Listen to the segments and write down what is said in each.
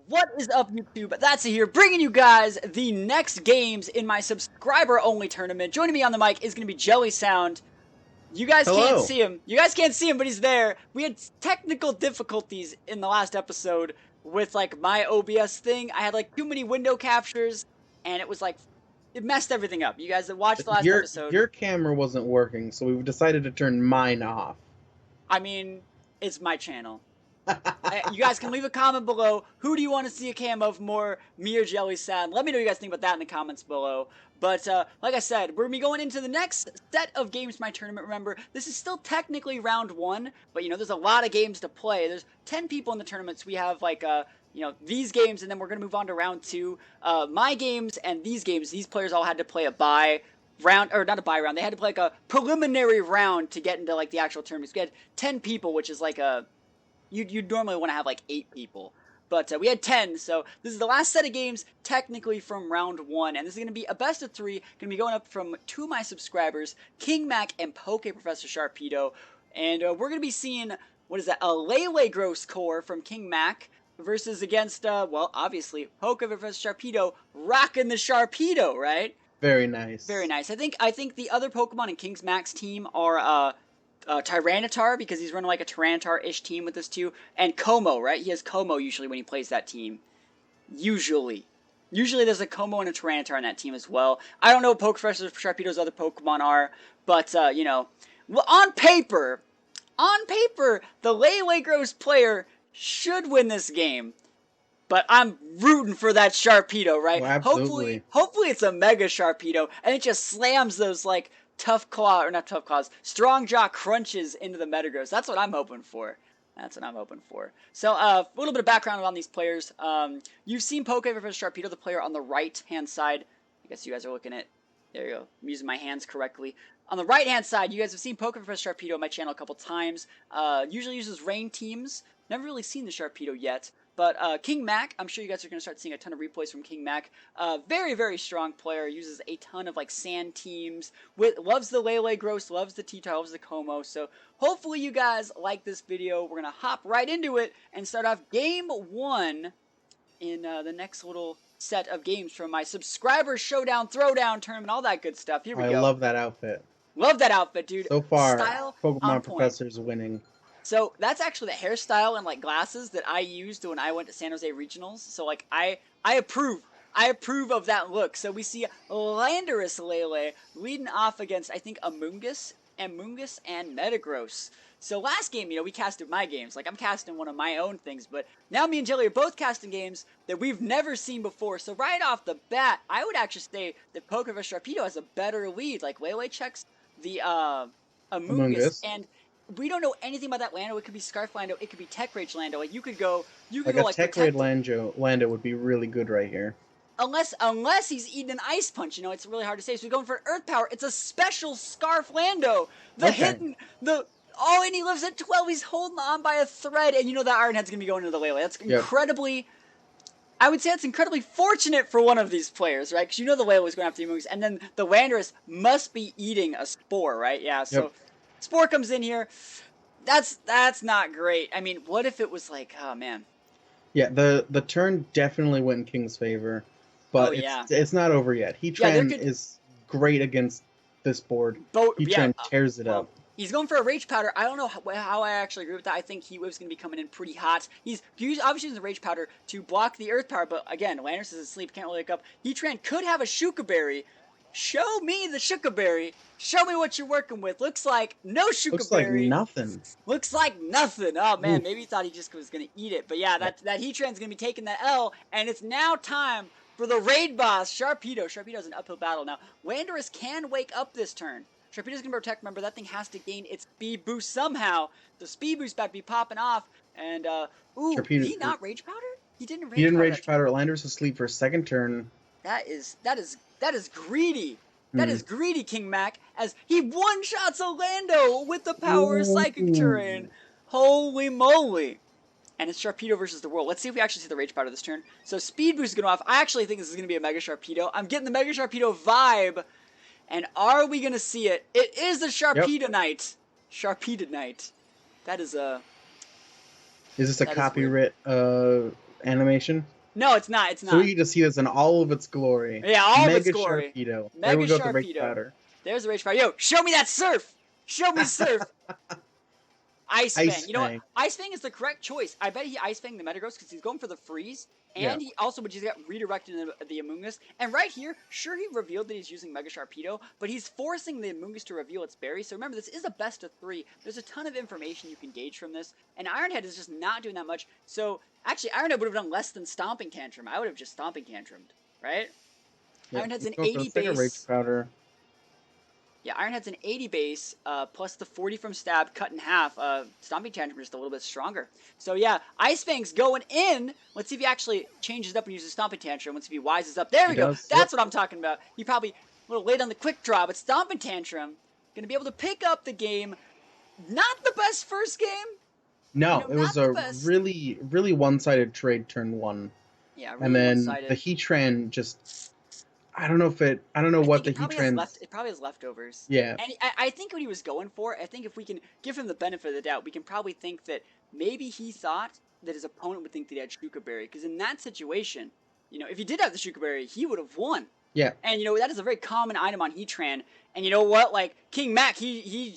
What is up, YouTube? That's here, bringing you guys the next games in my subscriber-only tournament. Joining me on the mic is going to be Jelly Sound. You guys can't Hello. see him. You guys can't see him, but he's there. We had technical difficulties in the last episode with, like, my OBS thing. I had, like, too many window captures, and it was, like, it messed everything up. You guys that watched the last episode, Your camera wasn't working, so we decided to turn mine off. I mean, it's my channel. You guys can leave a comment below. Who do you want to see a cam of more, me or Jelly Sound? Let me know what you guys think about that in the comments below. But like I said, we're going to be going into the next set of games for my tournament. Remember, this is still technically round 1, but you know, there's a lot of games to play. There's 10 people in the tournament, so we have like you know, these games, and then we're going to move on to round 2. My games and these games, these players all had to play a bye round, or not a bye round. They had to play like a preliminary round to get into like the actual tournament. So we had 10 people, which is like a you'd normally want to have like 8 people. But we had 10, so this is the last set of games, technically from round 1. And this is going to be a best of 3, going to be going up from 2 of my subscribers, King Mac and Poke Professor Sharpedo. And we're going to be seeing, what is that, a Lele Gross core from King Mac versus against, well, obviously, Poke Professor Sharpedo rocking the Sharpedo, right? Very nice. Very nice. I think the other Pokemon in King's Mac's team are, Tyranitar, because he's running like a Tyranitar-ish team with this too, and Como, right? He has Como usually when he plays that team. Usually there's a Como and a Tyranitar on that team as well. I don't know what Professor Sharpedo's other Pokemon are, but, you know, well, on paper, the Lele Gross player should win this game. But I'm rooting for that Sharpedo, right? Oh, absolutely. Hopefully it's a Mega Sharpedo, and it just slams those, like, tough claw, or not tough claws, strong jaw crunches into the Metagross. That's what I'm hoping for. So, a little bit of background on these players. You've seen Poke versus Sharpedo, the player on the right-hand side. I guess you guys are looking at, there you go, I'm using my hands correctly. On the right-hand side, you guys have seen Poke versus Sharpedo on my channel a couple times. Usually uses rain teams. Never really seen the Sharpedo yet. But King Mac, I'm sure you guys are going to start seeing a ton of replays from King Mac. Very, very strong player. Uses a ton of like sand teams. Loves the Lele Gross, loves the T-Tar, loves the Como. So hopefully you guys like this video. We're going to hop right into it and start off game 1 in the next little set of games from my subscriber showdown, throwdown tournament, all that good stuff. Here we go. I love that outfit. Love that outfit, dude. So far, Style Pokemon Professor's winning. So that's actually the hairstyle and like glasses that I used when I went to San Jose Regionals. So like I approve. I approve of that look. So we see Landorus Lele leading off against, I think, Amoonguss and Metagross. So last game, you know, we casted my games. Like I'm casting one of my own things, but now me and Jelly are both casting games that we've never seen before. So right off the bat, I would actually say that Poke vs Sharpedo has a better lead. Like Lele checks the Amoonguss, and we don't know anything about that Lando. It could be Scarf Lando. It could be Tech Rage Lando. Like you could go like Tech Rage Lando would be really good right here. Unless he's eating an Ice Punch, you know, it's really hard to say. So we're going for Earth Power. It's a special Scarf Lando. And he lives at 12. He's holding on by a thread, and you know that Iron Head's gonna be going into the Lele. That's incredibly. I would say it's incredibly fortunate for one of these players, right? Because you know the Lele was going after the moves, and then the Landorus must be eating a Spore, right? Yeah. So. Spore comes in here. That's not great. I mean, what if it was like, oh man. Yeah, the turn definitely went in King's favor, but it's not over yet. Heatran is great against this board. Heatran tears it up. He's going for a Rage Powder. I don't know how I actually agree with that. I think Heat Wave's going to be coming in pretty hot. He's obviously using the Rage Powder to block the Earth Power, but again, Landorus is asleep, can't really wake up. Heatran could have a Shuka Berry. Show me the Shuka Berry. Show me what you're working with. Looks like no Shuka Berry. Looks like nothing. Looks like nothing. Oh man, maybe he thought he just was gonna eat it. But yeah, that Heatran's gonna be taking that L, and it's now time for the raid boss, Sharpedo. Sharpedo's an uphill battle now. Landorus can wake up this turn. Sharpedo's gonna protect. Remember, that thing has to gain its speed boost somehow. The speed boost about to be popping off, and did he not Rage Powder? He didn't Rage Powder. Landorus asleep for a second turn. That is greedy. That is greedy, King Mac, as he one-shots Orlando with the power of Psychic Terrain. Holy moly. And it's Sharpedo versus the world. Let's see if we actually see the Rage Powder this turn. So Speed Boost is going off. I actually think this is going to be a Mega Sharpedo. I'm getting the Mega Sharpedo vibe. And are we going to see it? It is the Sharpedo Knight. Sharpedo Knight. That is a... Is this a copyright animation? No, it's not. It's not. So we get to see this in all of its glory. Yeah, all of its glory. Sharpedo. Mega there we go, Sharpedo. the Rage Powder. There's the Rage Powder. Yo, show me that surf! Show me surf! Ice Fang. You know what? Ice Fang is the correct choice. I bet he Ice Fang the Metagross because he's going for the freeze. And he also would just get redirected into the Amoonguss. And right here, sure, he revealed that he's using Mega Sharpedo, but he's forcing the Amoonguss to reveal its berry. So remember, this is a best of 3. There's a ton of information you can gauge from this. And Ironhead is just not doing that much. So actually, Ironhead would have done less than Stomping Tantrum. I would have just Stomping Tantrumed, right? Yeah, Ironhead's an 80 base. Rage Powder. Yeah, Ironhead's an 80 base, plus the 40 from Stab cut in half. Stomping Tantrum is just a little bit stronger. So yeah, Ice Fang's going in. Let's see if he actually changes it up and uses Stomping Tantrum. Let's see if he wises up. There we go. That's what I'm talking about. He probably a little late on the quick draw, but Stomping Tantrum going to be able to pick up the game. Not the best first game. No, it was a really, really one-sided trade turn 1. Yeah, really and then one-sided. The Heatran just... I don't know what the Heatran... It probably has leftovers. Yeah. And I think what he was going for, I think if we can give him the benefit of the doubt, we can probably think that maybe he thought that his opponent would think that he had Shuka Berry. Because in that situation, you know, if he did have the Shuka Berry, he would have won. Yeah. And, you know, that is a very common item on Heatran. And you know what? Like, King Mac, he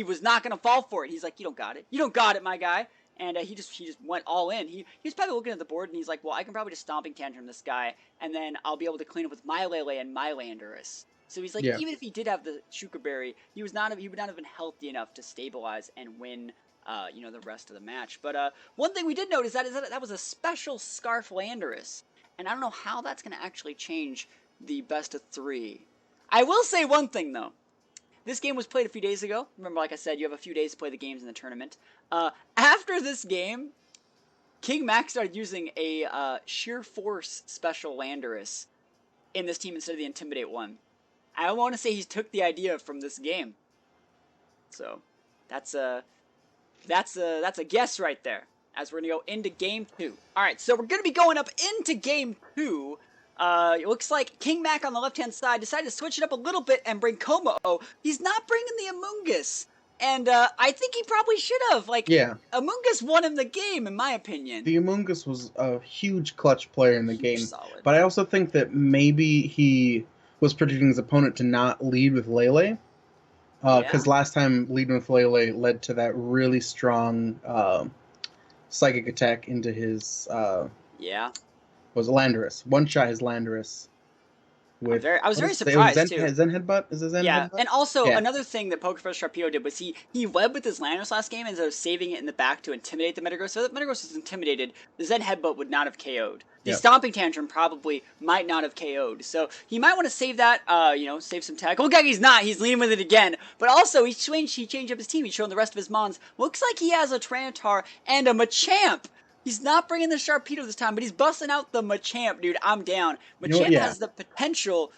was not going to fall for it. He's like, you don't got it. You don't got it, my guy. And he just went all in. He was probably looking at the board, and he's like, well, I can probably just Stomping Tantrum this guy, and then I'll be able to clean up with my Lele and my Landorus. So he's like, even if he did have the Shuka Berry, he would not have been healthy enough to stabilize and win, you know, the rest of the match. But one thing we did notice that was a special Scarf Landorus, and I don't know how that's going to actually change the best of 3. I will say one thing, though. This game was played a few days ago. Remember, like I said, you have a few days to play the games in the tournament. After this game, King Mac started using a Sheer Force special Landorus in this team instead of the Intimidate one. I want to say he took the idea from this game. So that's a guess right there. As we're gonna go into game 2. All right, so we're gonna be going up into game 2. It looks like King Mac on the left-hand side decided to switch it up a little bit and bring Como-O. He's not bringing the Amoonguss. And I think he probably should have. Like, Amoonguss won him the game, in my opinion. The Amoonguss was a huge clutch player in the game. Solid. But I also think that maybe he was predicting his opponent to not lead with Lele. Because last time leading with Lele led to that really strong psychic attack into his... was Landorus. One-shot his Landorus. I was very surprised, too. Zen Headbutt? Is it Zen Headbutt? And also, another thing that PokeFresh Sharpedo did was he led with his Landorus last game instead of saving it in the back to intimidate the Metagross. So if the Metagross was intimidated, the Zen Headbutt would not have KO'd. The Stomping Tantrum probably might not have KO'd. So he might want to save that, save some tag. Look like he's not. He's leading with it again. But also, he changed up his team. He's shown the rest of his Mons. Looks like he has a Tyranitar and a Machamp. He's not bringing the Sharpedo this time, but he's busting out the Machamp, dude. I'm down. Machamp has the potential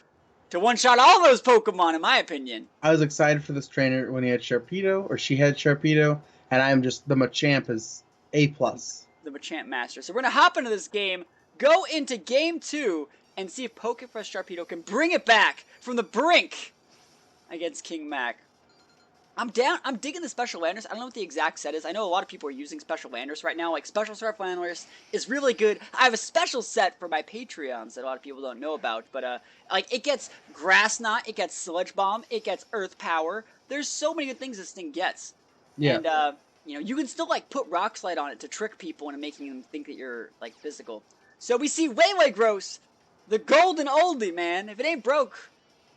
to one-shot all those Pokemon, in my opinion. I was excited for this trainer when he had Sharpedo, or she had Sharpedo, and I'm just, the Machamp is A+. The Machamp master. So we're going to hop into this game, go into game 2, and see if PokeFresh Sharpedo can bring it back from the brink against King Mac. I'm down. I'm digging the Special Landorus. I don't know what the exact set is. I know a lot of people are using Special Landorus right now. Like, Special Scarf Landorus is really good. I have a special set for my Patreons that a lot of people don't know about. But, it gets Grass Knot, it gets Sludge Bomb, it gets Earth Power. There's so many good things this thing gets. Yeah. And, you can still, put Rock Slide on it to trick people into making them think that you're, physical. So we see Waylay Gross, the golden oldie, man. If it ain't broke,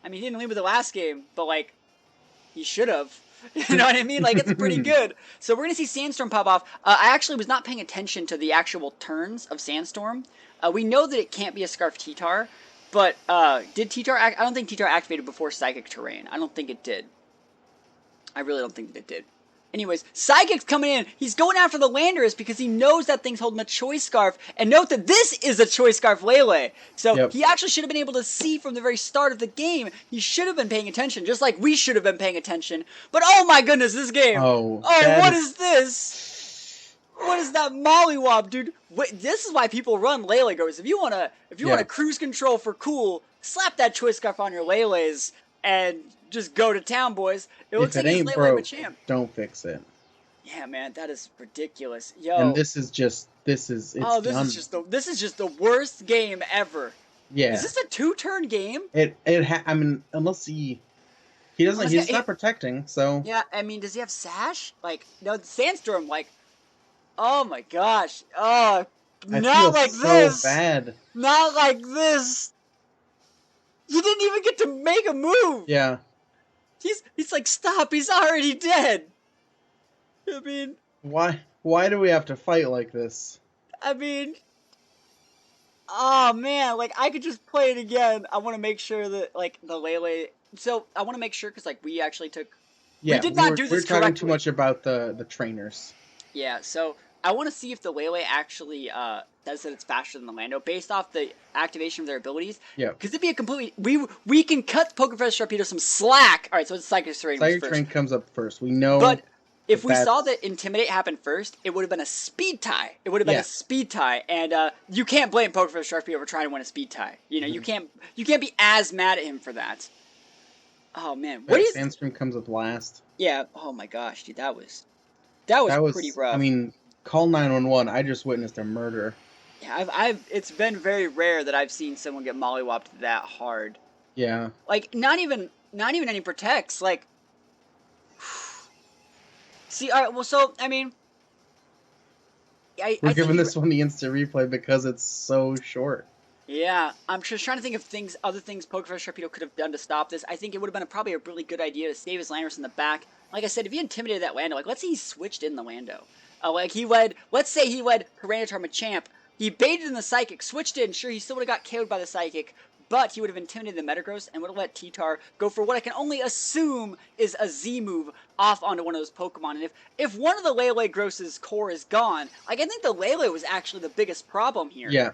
I mean, he didn't leave with the last game, but, he should have. You know what I mean? It's pretty good. So we're going to see Sandstorm pop off. I actually was not paying attention to the actual turns of Sandstorm. We know that it can't be a Scarf T-Tar, but did T-Tar I don't think T-Tar activated before Psychic Terrain. I don't think it did. I really don't think that it did. Anyways, Psychic's coming in. He's going after the Landorus because he knows that thing's holding a Choice Scarf. And note that this is a Choice Scarf Lele. So he actually should have been able to see from the very start of the game. He should have been paying attention, just like we should have been paying attention. But oh my goodness, this game. What is this? What is that mollywop, dude? Wait, this is why people run Lele Goes. If you wanna cruise control for cool, slap that Choice Scarf on your Leles and just go to town, boys. It looks like it's Lele Machamp. Don't fix it. Yeah, man, that is ridiculous. Yo. And this is just This is it's Oh, this done. is just the worst game ever. Yeah. Is this a 2-turn game? I mean, unless he's not protecting, so. Yeah, I mean, does he have Sash? Like, no, Sandstorm, like, oh my gosh. Oh, not like this. Bad. Not like this. You didn't even get to make a move. Yeah. He's like, stop, he's already dead. I mean, why do we have to fight like this? I mean, oh man, like I could just play it again. I want to make sure that like the Lele. So I want to make sure because like we actually took. Yeah, we did not do this correctly. We're talking too much about the trainers. Yeah, so I want to see if the Lele actually says that it's faster than the Lando based off the activation of their abilities. Yeah, because it'd be a completely we can cut Pokerfest Sharpedo some slack. All right, so it's Psychic Terrain. Psychic Terrain comes up first. We know, but. If we saw that Intimidate happen first, it would have been a speed tie. It would have been a speed tie, and you can't blame Pokerfest Sharpie over trying to win a speed tie. You know, you can't be as mad at him for that. Oh man, what is Sandstorm comes up last? Yeah. Oh my gosh, dude, that was pretty rough. I mean, call 911. I just witnessed a murder. Yeah, it's been very rare that I've seen someone get mollywopped that hard. Yeah. Like not even any protects. Like. See, all right, well, so, I mean... We're giving this one the instant replay because it's so short. Yeah, I'm just trying to think of other things Pokerfest Sharpedo could have done to stop this. I think it would have been probably a really good idea to save his Landorus in the back. Like I said, if he intimidated that Lando, like, let's say he switched in the Lando. Let's say he led Tyranitar Machamp. He baited in the Psychic, switched in, sure, he still would have got KO'd by the Psychic, but he would have intimidated the Metagross and would have let T-Tar go for what I can only assume is a Z move off onto one of those Pokemon. And if one of the Lele Gross's core is gone, like I think the Lele was actually the biggest problem here. Yeah.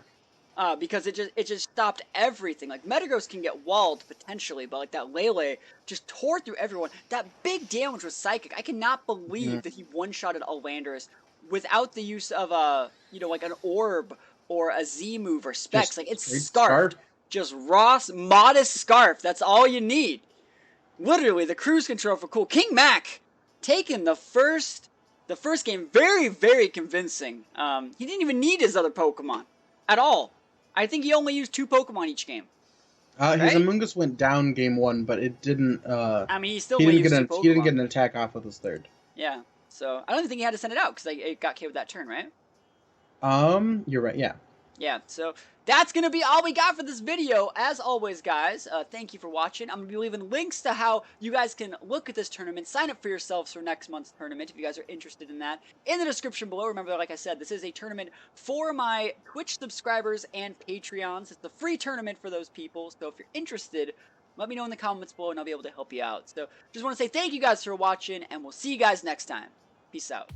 Because it just stopped everything. Like Metagross can get walled potentially, but like that Lele just tore through everyone. That big damage was Psychic. I cannot believe that he one-shotted a Landorus without the use of like an orb or a Z move or specs. Like it's Scarf. Just raw, modest Scarf. That's all you need. Literally, the cruise control for cool. King Mac taking the first game very, very convincing. He didn't even need his other Pokemon at all. I think he only used 2 Pokemon each game. Right? His Amoonguss went down game 1, but it didn't. I mean, he didn't get an attack off with his third. Yeah, so I don't even think he had to send it out because it got KO'd that turn, right? You're right. Yeah. Yeah, so that's going to be all we got for this video. As always, guys, thank you for watching. I'm going to be leaving links to how you guys can look at this tournament, sign up for yourselves for next month's tournament if you guys are interested in that, in the description below. Remember, like I said, this is a tournament for my Twitch subscribers and Patreons. It's a free tournament for those people, so if you're interested, let me know in the comments below and I'll be able to help you out. So just want to say thank you guys for watching, and we'll see you guys next time. Peace out.